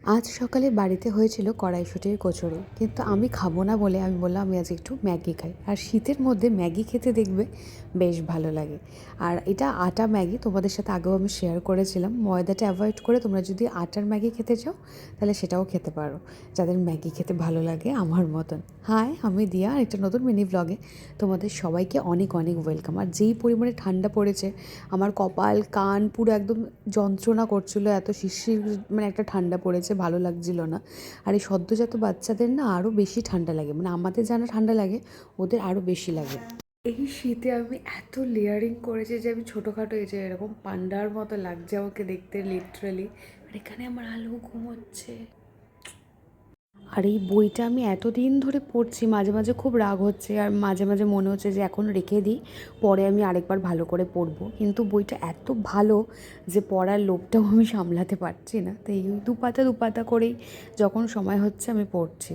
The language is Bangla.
আজ সকালে বাড়িতে হয়েছিল কড়াইশুঁটির কচুরি, কিন্তু আমি খাবো না বলে আমি বললাম আমি আজ একটু ম্যাগি খাই। আর শীতের মধ্যে ম্যাগি খেতে দেখবে বেশ ভালো লাগে। আর এটা আটা ম্যাগি, তোমাদের সাথে আগেও আমি শেয়ার করেছিলাম। ময়দাটা অ্যাভয়েড করে তোমরা যদি আটার ম্যাগি খেতে চাও তাহলে সেটাও খেতে পারো, যাদের ম্যাগি খেতে ভালো লাগে আমার মতন। হাই, আমি দিয়া, আর একটা নতুন মিনি ব্লগে তোমাদের সবাইকে অনেক অনেক ওয়েলকাম। আর যেই পরিমাণে ঠান্ডা পড়েছে, আমার কপাল কান পুরো একদম যন্ত্রণা করছিল, এত শিরশির মানে একটা ঠান্ডা পড়েছে, ভালো লাগছিল না। আর এই সদ্যোজাত বাচ্চাদের না আরও বেশি ঠান্ডা লাগে, মানে আমাদের জানা ঠান্ডা লাগে, ওদের আরও বেশি লাগে। এই শীতে আমি এত লেয়ারিং করেছি যে আমি ছোটোখাটো এই যে এরকম পান্ডার মতো লাগছে আমাকে দেখতে, লিটারালি। আর এখানে আমার আলু ঘুমোচ্ছে। আর এই বইটা আমি এতদিন ধরে পড়ছি, মাঝে মাঝে খুব রাগ হচ্ছে আর মাঝে মাঝে মনে হচ্ছে যে এখন রেখে দিই, পরে আমি আরেকবার ভালো করে পড়বো। কিন্তু বইটা এত ভালো যে পড়ার লোভটাও আমি সামলাতে পারছি না, তো এই দুপাতা দুপাতা করেই যখন সময় হচ্ছে আমি পড়ছি।